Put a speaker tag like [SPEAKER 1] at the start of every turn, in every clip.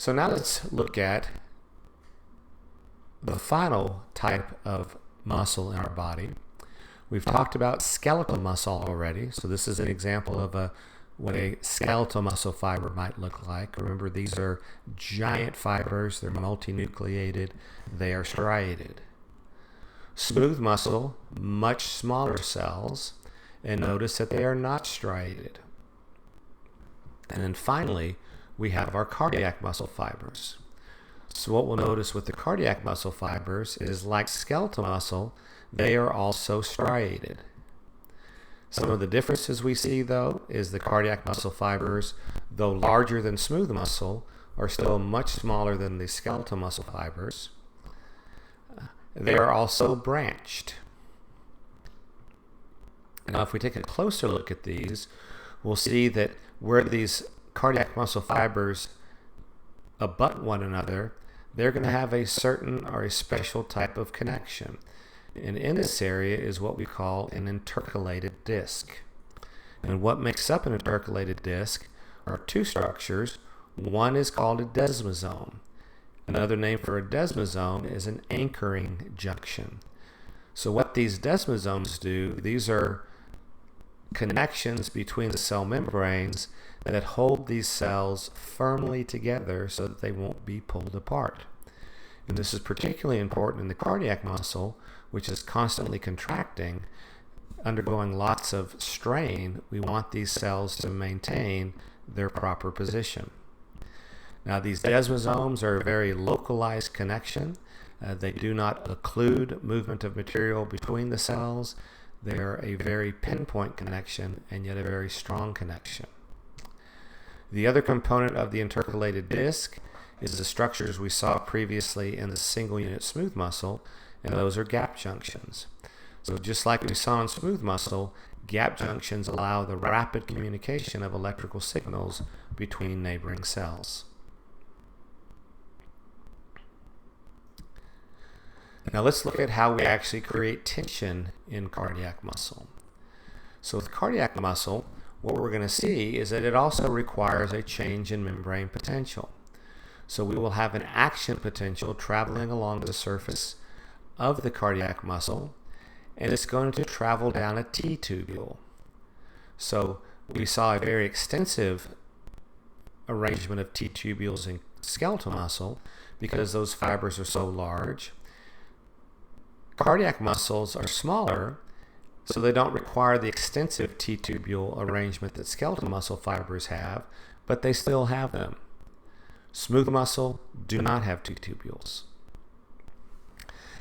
[SPEAKER 1] So now let's look at the final type of muscle in our body. We've talked about skeletal muscle already, so this is an example of what a skeletal muscle fiber might look like. Remember, these are giant fibers, they're multinucleated, they are striated. Smooth muscle, much smaller cells, and notice that they are not striated. And then finally, we have our cardiac muscle fibers. So what we'll notice with the cardiac muscle fibers is, like skeletal muscle, they are also striated. Some of the differences we see, though, is the cardiac muscle fibers, though larger than smooth muscle, are still much smaller than the skeletal muscle fibers. They are also branched. Now, if we take a closer look at these, we'll see that where these cardiac muscle fibers abut one another, they're going to have a certain or a special type of connection. And in this area is what we call an intercalated disc. And what makes up an intercalated disc are two structures. One is called a desmosome. Another name for a desmosome is an anchoring junction. So what these desmosomes do, these are connections between the cell membranes that hold these cells firmly together so that they won't be pulled apart. And this is particularly important in the cardiac muscle, which is constantly contracting, undergoing lots of strain. We want these cells to maintain their proper position. Now, these desmosomes are a very localized connection. They do not occlude movement of material between the cells. They're a very pinpoint connection, and yet a very strong connection. The other component of the intercalated disc is the structures we saw previously in the single unit smooth muscle, and those are gap junctions. So just like we saw in smooth muscle, gap junctions allow the rapid communication of electrical signals between neighboring cells. Now let's look at how we actually create tension in cardiac muscle. So with cardiac muscle, what we're going to see is that it also requires a change in membrane potential. So we will have an action potential traveling along the surface of the cardiac muscle, and it's going to travel down a T-tubule. So we saw a very extensive arrangement of T-tubules in skeletal muscle because those fibers are so large. Cardiac muscles are smaller, so they don't require the extensive T-tubule arrangement that skeletal muscle fibers have, but they still have them. Smooth muscle do not have T-tubules.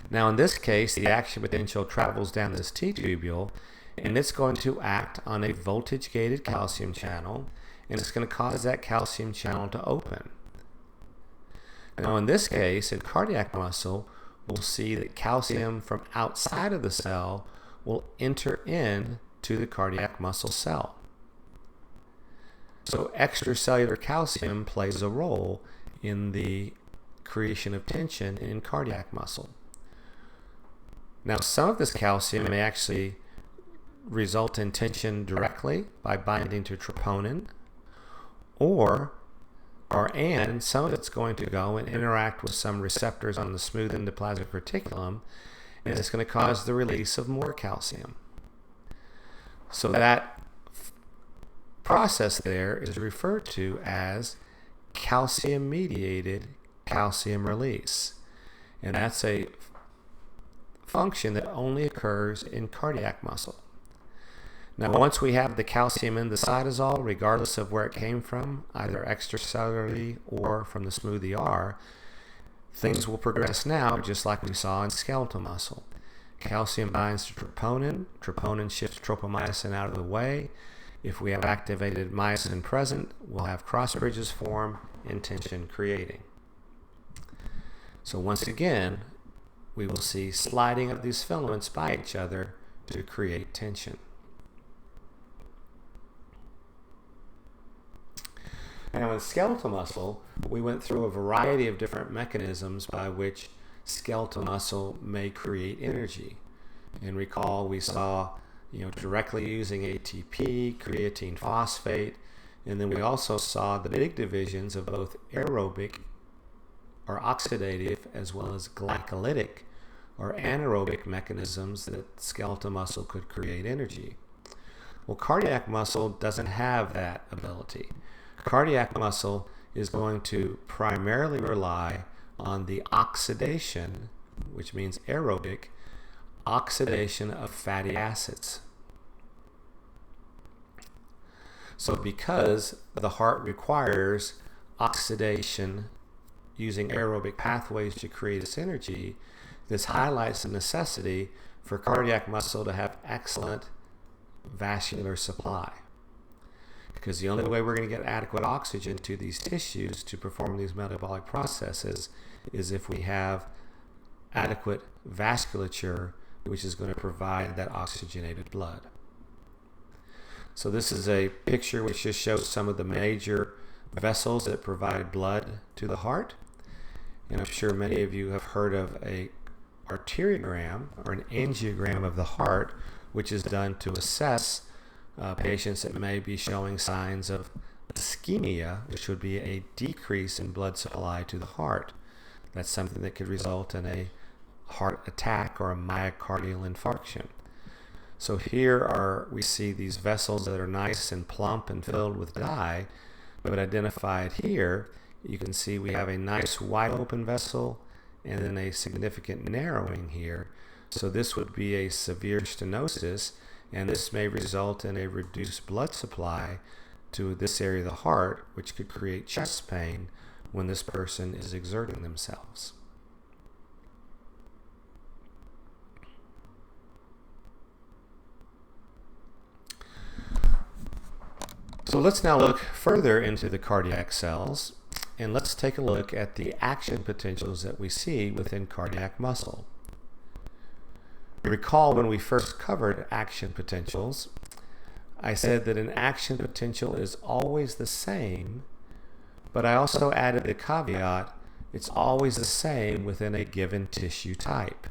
[SPEAKER 1] Now in this case, the action potential travels down this T-tubule, and it's going to act on a voltage-gated calcium channel, and it's going to cause that calcium channel to open. Now in this case, in cardiac muscle, we'll see that calcium from outside of the cell will enter into the cardiac muscle cell. So extracellular calcium plays a role in the creation of tension in cardiac muscle. Now, some of this calcium may actually result in tension directly by binding to troponin, and some of it's going to go and interact with some receptors on the smooth endoplasmic reticulum, and it's going to cause the release of more calcium. So that process there is referred to as calcium-mediated calcium release, and that's a function that only occurs in cardiac muscle. Now, once we have the calcium in the cytosol, regardless of where it came from, either extracellularly or from the smooth ER, things will progress now just like we saw in skeletal muscle. Calcium binds to troponin. Troponin shifts tropomyosin out of the way. If we have activated myosin present, we'll have cross bridges form and tension creating. So once again, we will see sliding of these filaments by each other to create tension. Now in skeletal muscle, we went through a variety of different mechanisms by which skeletal muscle may create energy. And recall we saw directly using ATP, creatine phosphate, and then we also saw the big divisions of both aerobic or oxidative as well as glycolytic or anaerobic mechanisms that skeletal muscle could create energy. Well, cardiac muscle doesn't have that ability. Cardiac muscle is going to primarily rely on the oxidation, which means aerobic, oxidation of fatty acids. So because the heart requires oxidation using aerobic pathways to create its energy, this highlights the necessity for cardiac muscle to have excellent vascular supply. Because the only way we're going to get adequate oxygen to these tissues to perform these metabolic processes is if we have adequate vasculature, which is going to provide that oxygenated blood. So this is a picture which just shows some of the major vessels that provide blood to the heart. And I'm sure many of you have heard of a arteriogram or an angiogram of the heart, which is done to assess patients that may be showing signs of ischemia, which would be a decrease in blood supply to the heart. That's something that could result in a heart attack or a myocardial infarction. So here we see these vessels that are nice and plump and filled with dye, but identified here, you can see we have a nice wide open vessel and then a significant narrowing here. So this would be a severe stenosis, and this may result in a reduced blood supply to this area of the heart, which could create chest pain when this person is exerting themselves. So let's now look further into the cardiac cells, and let's take a look at the action potentials that we see within cardiac muscle. Recall when we first covered action potentials, I said that an action potential is always the same, but I also added the caveat, it's always the same within a given tissue type.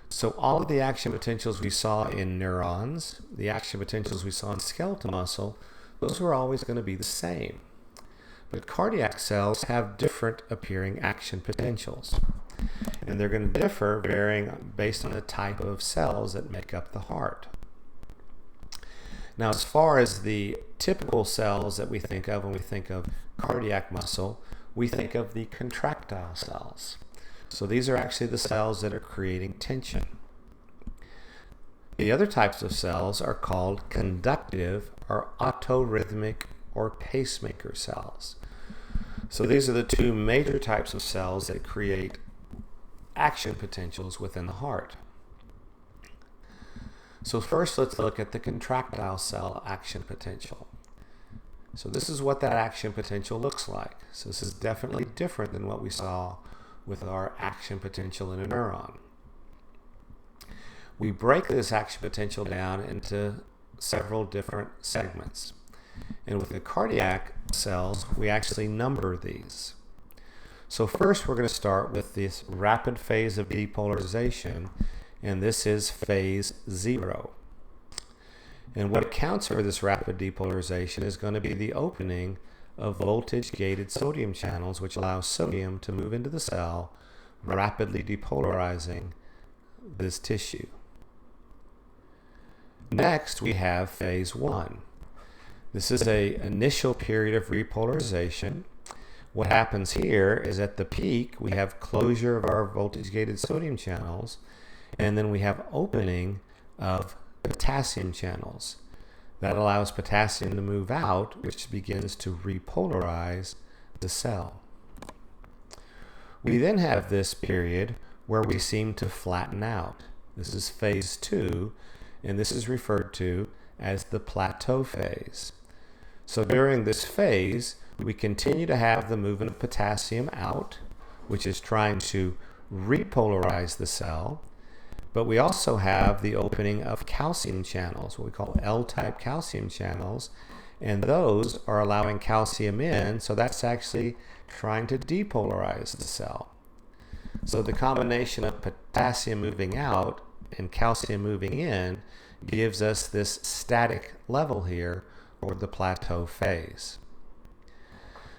[SPEAKER 1] So all of the action potentials we saw in neurons, the action potentials we saw in skeletal muscle, those were always going to be the same. But cardiac cells have different appearing action potentials. And they're going to differ varying based on the type of cells that make up the heart. Now, as far as the typical cells that we think of when we think of cardiac muscle, we think of the contractile cells. So these are actually the cells that are creating tension. The other types of cells are called conductive or autorhythmic or pacemaker cells. So these are the two major types of cells that create action potentials within the heart. So first let's look at the contractile cell action potential. So this is what that action potential looks like. So this is definitely different than what we saw with our action potential in a neuron. We break this action potential down into several different segments. And with the cardiac cells, we actually number these. So first we're going to start with this rapid phase of depolarization, and this is phase 0. And what accounts for this rapid depolarization is going to be the opening of voltage-gated sodium channels, which allows sodium to move into the cell, rapidly depolarizing this tissue. Next, we have phase 1. This is an initial period of repolarization. What happens here is at the peak, we have closure of our voltage-gated sodium channels, and then we have opening of potassium channels. That allows potassium to move out, which begins to repolarize the cell. We then have this period where we seem to flatten out. This is phase 2, and this is referred to as the Plateau Phase. So during this phase, we continue to have the movement of potassium out, which is trying to repolarize the cell, but we also have the opening of calcium channels, what we call L-type calcium channels, and those are allowing calcium in, so that's actually trying to depolarize the cell. So the combination of potassium moving out and calcium moving in gives us this static level here, or the plateau phase.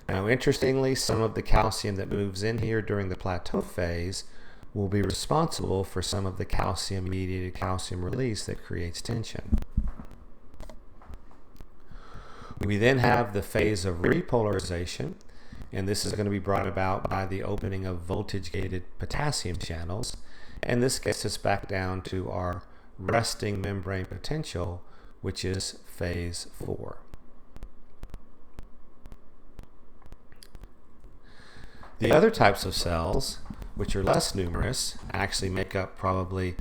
[SPEAKER 1] Now, interestingly, some of the calcium that moves in here during the plateau phase will be responsible for some of the calcium-mediated calcium release that creates tension. We then have the phase of repolarization, and this is going to be brought about by the opening of voltage-gated potassium channels, and this gets us back down to our resting membrane potential, which is phase 4. The other types of cells, which are less numerous, actually make up probably,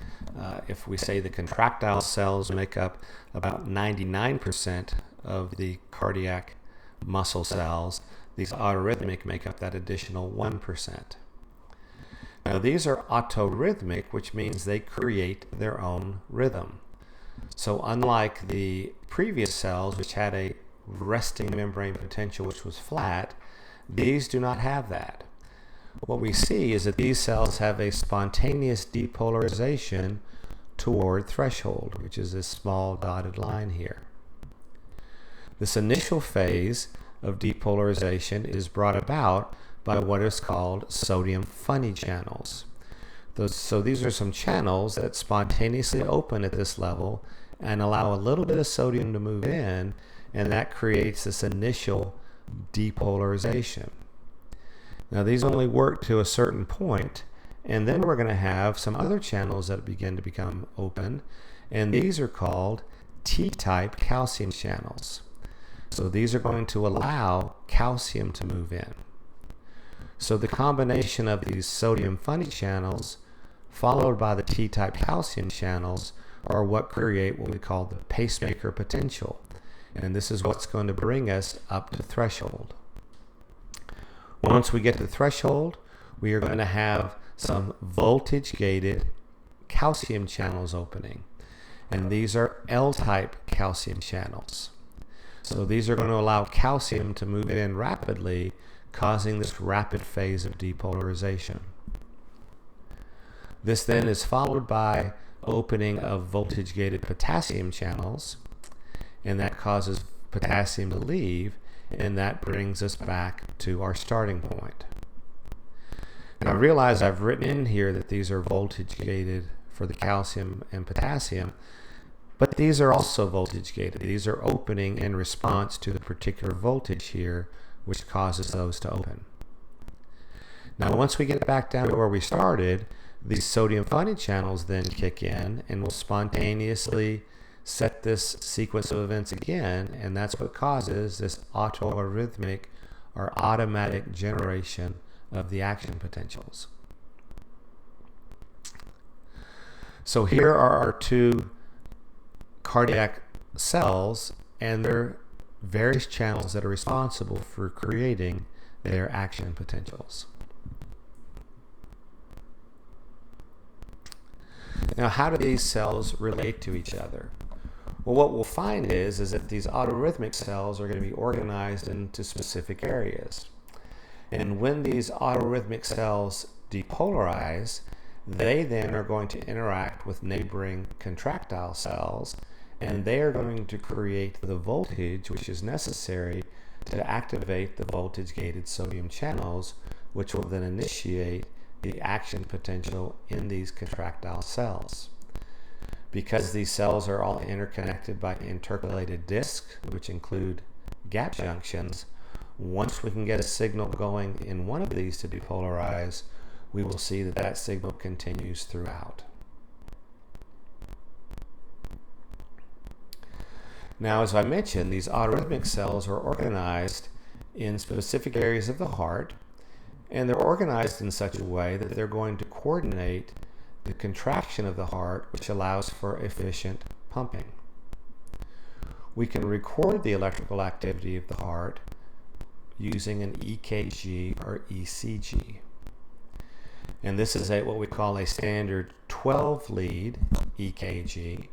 [SPEAKER 1] if we say the contractile cells make up about 99% of the cardiac muscle cells, these autoarrhythmic make up that additional 1%. Now these are autorhythmic, which means they create their own rhythm. So unlike the previous cells, which had a resting membrane potential which was flat, these do not have that. What we see is that these cells have a spontaneous depolarization toward threshold, which is this small dotted line here. This initial phase of depolarization is brought about by what is called sodium funny channels. So these are some channels that spontaneously open at this level and allow a little bit of sodium to move in, and that creates this initial depolarization. Now these only work to a certain point, and then we're going to have some other channels that begin to become open, and these are called T-type calcium channels. So these are going to allow calcium to move in. So the combination of these sodium funny channels followed by the T-type calcium channels are what create what we call the pacemaker potential. And this is what's going to bring us up to threshold. Once we get to threshold, we are going to have some voltage-gated calcium channels opening. And these are L-type calcium channels. So these are going to allow calcium to move in rapidly, causing this rapid phase of depolarization. This then is followed by opening of voltage-gated potassium channels, and that causes potassium to leave, and that brings us back to our starting point. Now I realize I've written in here that these are voltage-gated for the calcium and potassium, but these are also voltage-gated. These are opening in response to the particular voltage here, which causes those to open. Now once we get back down to where we started, these sodium funny channels then kick in and will spontaneously set this sequence of events again, and that's what causes this autoarrhythmic or automatic generation of the action potentials. So here are our two cardiac cells and their various channels that are responsible for creating their action potentials. Now, how do these cells relate to each other? Well, what we'll find is that these autoarrhythmic cells are going to be organized into specific areas. And when these autoarrhythmic cells depolarize, they then are going to interact with neighboring contractile cells, and they are going to create the voltage which is necessary to activate the voltage-gated sodium channels, which will then initiate the action potential in these contractile cells. Because these cells are all interconnected by intercalated discs, which include gap junctions, once we can get a signal going in one of these to depolarize, we will see that that signal continues throughout. Now, as I mentioned, these autoarrhythmic cells are organized in specific areas of the heart, and they're organized in such a way that they're going to coordinate the contraction of the heart, which allows for efficient pumping. We can record the electrical activity of the heart using an EKG or ECG. And this is what we call a standard 12-lead EKG,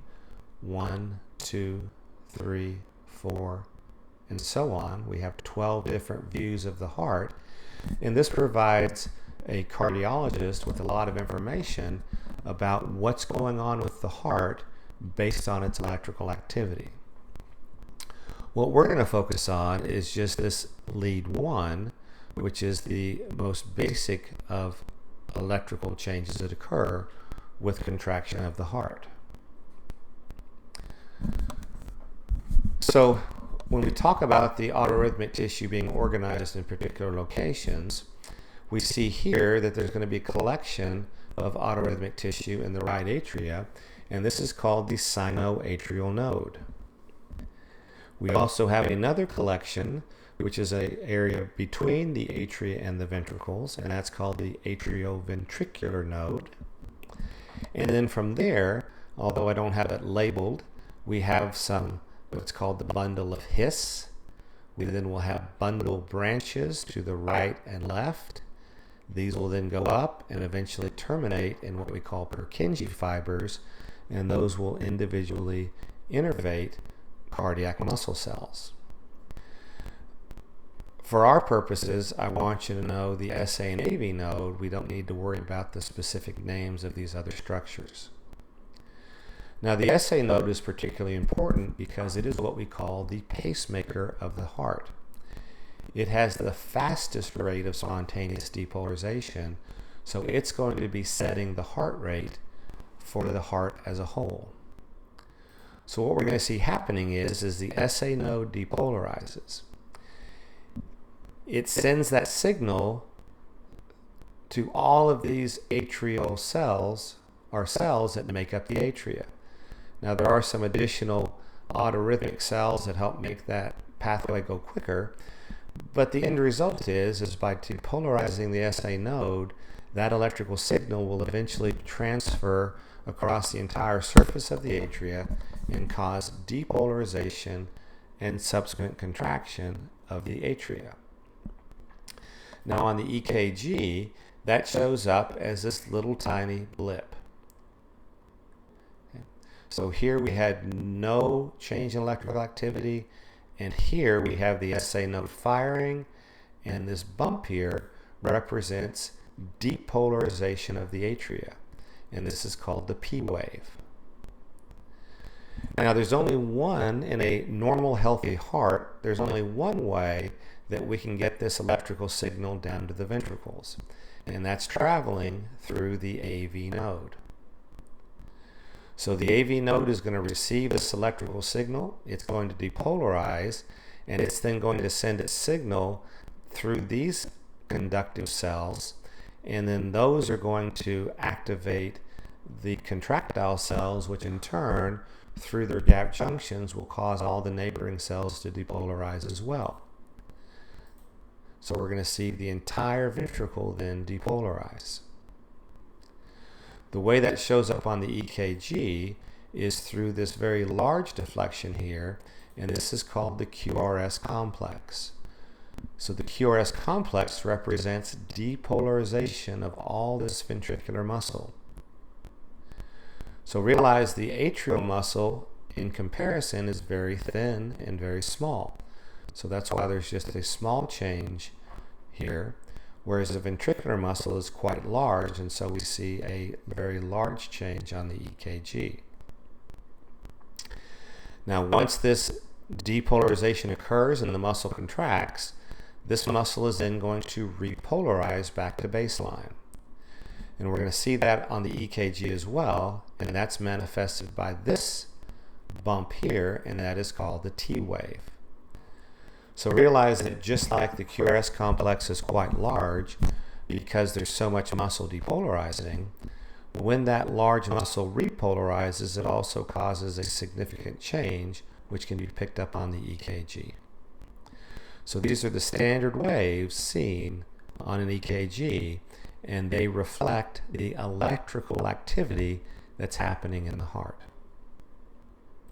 [SPEAKER 1] 1, 2, 3, 4, and so on. We have 12 different views of the heart, and this provides a cardiologist with a lot of information about what's going on with the heart based on its electrical activity. What we're going to focus on is just this lead 1, which is the most basic of electrical changes that occur with contraction of the heart. So when we talk about the autoarrhythmic tissue being organized in particular locations, we see here that there's going to be a collection of autoarrhythmic tissue in the right atria, and this is called the sinoatrial node. We also have another collection, which is an area between the atria and the ventricles, and that's called the atrioventricular node. And then from there, although I don't have it labeled, we have what's called the bundle of His. We then will have bundle branches to the right and left. These will then go up and eventually terminate in what we call Purkinje fibers, and those will individually innervate cardiac muscle cells. For our purposes, I want you to know the SA and AV node. We don't need to worry about the specific names of these other structures. Now, the SA node is particularly important because it is what we call the pacemaker of the heart. It has the fastest rate of spontaneous depolarization, so it's going to be setting the heart rate for the heart as a whole. So what we're going to see happening is the SA node depolarizes. It sends that signal to all of these atrial cells, or cells that make up the atria. Now, there are some additional autoarrhythmic cells that help make that pathway go quicker, but the end result is by depolarizing the SA node, that electrical signal will eventually transfer across the entire surface of the atria and cause depolarization and subsequent contraction of the atria. Now on the EKG, that shows up as this little tiny blip. Okay. So here we had no change in electrical activity, and here we have the SA node firing, and this bump here represents depolarization of the atria, and this is called the P wave. Now there's only one, in a normal healthy heart, there's only one way that we can get this electrical signal down to the ventricles, and that's traveling through the AV node. So the AV node is going to receive this electrical signal, it's going to depolarize, and it's then going to send its signal through these conductive cells, and then those are going to activate the contractile cells, which in turn, through their gap junctions, will cause all the neighboring cells to depolarize as well. So we're going to see the entire ventricle then depolarize. The way that shows up on the EKG is through this very large deflection here, and this is called the QRS complex. So the QRS complex represents depolarization of all this ventricular muscle. So realize the atrial muscle in comparison is very thin and very small. So that's why there's just a small change here, whereas the ventricular muscle is quite large, and so we see a very large change on the EKG. Now once this depolarization occurs and the muscle contracts, this muscle is then going to repolarize back to baseline. And we're going to see that on the EKG as well, and that's manifested by this bump here, and that is called the T wave. So realize that just like the QRS complex is quite large, because there's so much muscle depolarizing, when that large muscle repolarizes, it also causes a significant change, which can be picked up on the EKG. So these are the standard waves seen on an EKG, and they reflect the electrical activity that's happening in the heart.